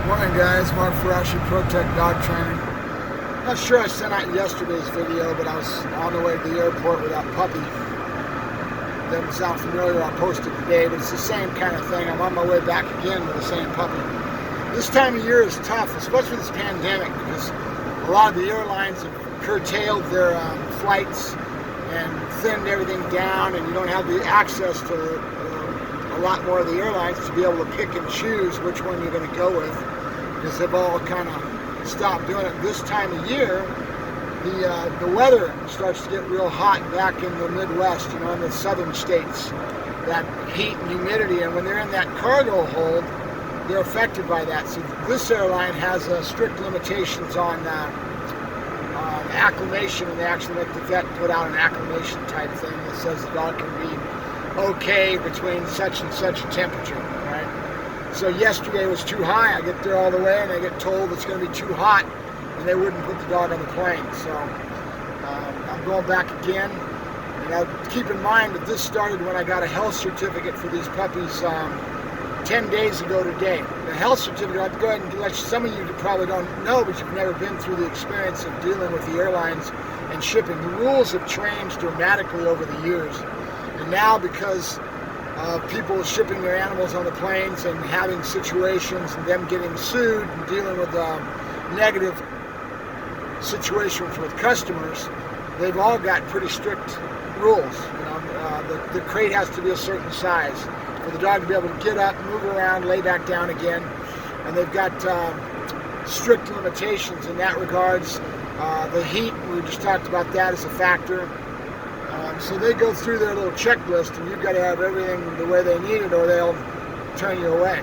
Morning guys, Mark Ferrasci, Protect Dog Training. Not sure I sent out yesterday's video, but I was on the way to the airport with that puppy. Doesn't sound familiar, I'll post it today, but it's the same kind of thing. I'm on my way back again with the same puppy. This time of year is tough, especially this pandemic, because a lot of the airlines have curtailed their flights and thinned everything down, and you don't have the access to a lot more of the airlines to be able to pick and choose which one you're going to go with, because they've all kind of stopped doing it. This time of year, the weather starts to get real hot back in the Midwest, you know, in the southern states. That heat and humidity, and when they're in that cargo hold, they're affected by that. So this airline has strict limitations on acclimation, and they actually make the vet put out an acclimation type thing that says the dog can be okay between such and such a temperature, right? So yesterday was too high. I get there all the way and I get told it's going to be too hot, and they wouldn't put the dog on the plane. So I'm going back again. And now keep in mind that this started when I got a health certificate for these puppies 10 days ago today. The health certificate, I'll go ahead and let you, some of you probably don't know, but you've never been through the experience of dealing with the airlines and shipping. The rules have changed dramatically over the years. And now, because of people shipping their animals on the planes and having situations and them getting sued and dealing with negative situations with customers, they've all got pretty strict rules. You know, the crate has to be a certain size for the dog to be able to get up, move around, lay back down again. And they've got strict limitations in that regards. The heat, we just talked about that as a factor. So they go through their little checklist, and you've got to have everything the way they need it, or they'll turn you away.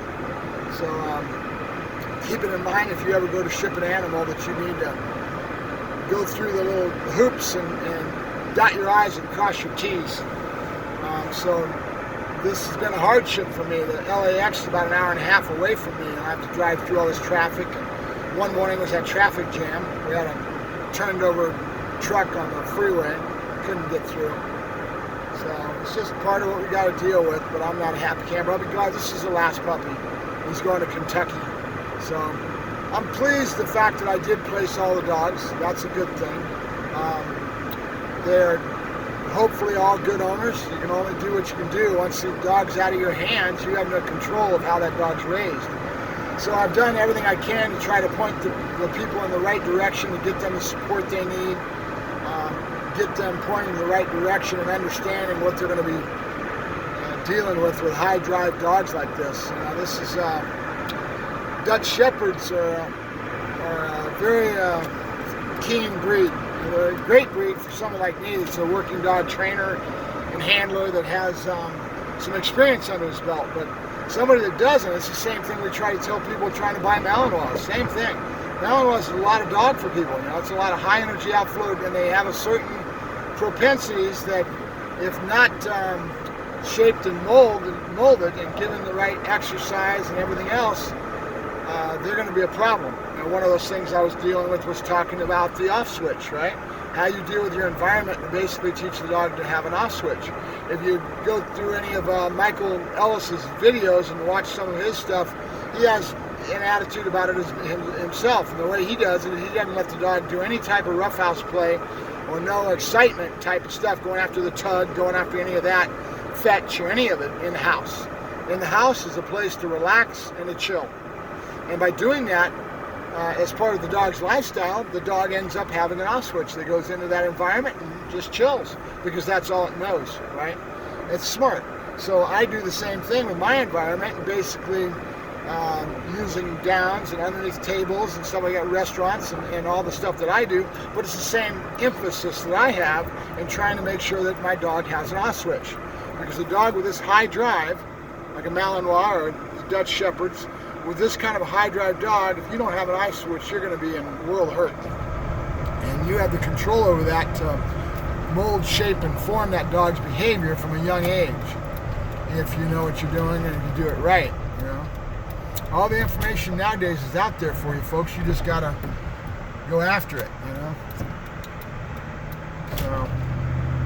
So keep it in mind if you ever go to ship an animal that you need to go through the little hoops and dot your I's and cross your T's. So this has been a hardship for me. The LAX is about an hour and a half away from me, and I have to drive through all this traffic. And one morning was that traffic jam. We had a turned over truck on the freeway. Couldn't get through. So it's just part of what we got to deal with, but I'm not a happy camper. I'll be glad this is the last puppy. He's going to Kentucky. So I'm pleased the fact that I did place all the dogs. That's a good thing. They're hopefully all good owners. You can only do what you can do. Once the dog's out of your hands, you have no control of how that dog's raised. So I've done everything I can to try to point the people in the right direction to get them the support they need. Get them pointing in the right direction and understanding what they're going to be dealing with high drive dogs like this. You know, this is Dutch Shepherds are a very keen breed. They're a great breed for someone like me that's a working dog trainer and handler that has some experience under his belt. But somebody that doesn't, it's the same thing we try to tell people trying to buy Malinois. Same thing. Malinois is a lot of dog for people. You know, it's a lot of high energy outflow, and they have a certain propensities that, if not shaped and molded and given the right exercise and everything else, they're going to be a problem. You know, one of those things I was dealing with was talking about the off switch, right? How you deal with your environment and basically teach the dog to have an off switch. If you go through any of Michael Ellis's videos and watch some of his stuff, he has an attitude about it himself. And the way he does it, he doesn't let the dog do any type of roughhouse play or no excitement type of stuff, going after the tug, going after any of that, fetch, or any of it in the house. In the house is a place to relax and to chill. And by doing that, as part of the dog's lifestyle, the dog ends up having an off switch that goes into that environment and just chills, because that's all it knows, right? It's smart. So I do the same thing with my environment, and basically using downs and underneath tables and stuff like that, restaurants and all the stuff that I do, but it's the same emphasis that I have in trying to make sure that my dog has an off switch. Because a dog with this high drive, like a Malinois or the Dutch Shepherds, with this kind of a high drive dog, if you don't have an off switch, you're going to be in world hurt. And you have the control over that to mold, shape, and form that dog's behavior from a young age, if you know what you're doing and if you do it right, you know. All the information nowadays is out there for you, folks. You just gotta go after it, you know. So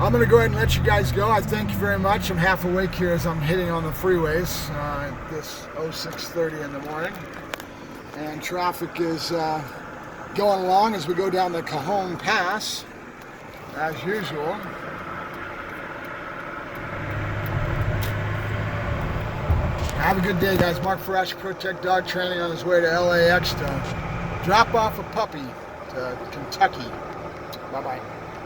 I'm going to go ahead and let you guys go. I thank you very much. I'm half awake here as I'm hitting on the freeways at this 06:30 in the morning. And traffic is going along as we go down the Cajon Pass, as usual. Have a good day, guys. Mark Ferrasci, Protect Dog Training, on his way to LAX to drop off a puppy to Kentucky. Bye-bye.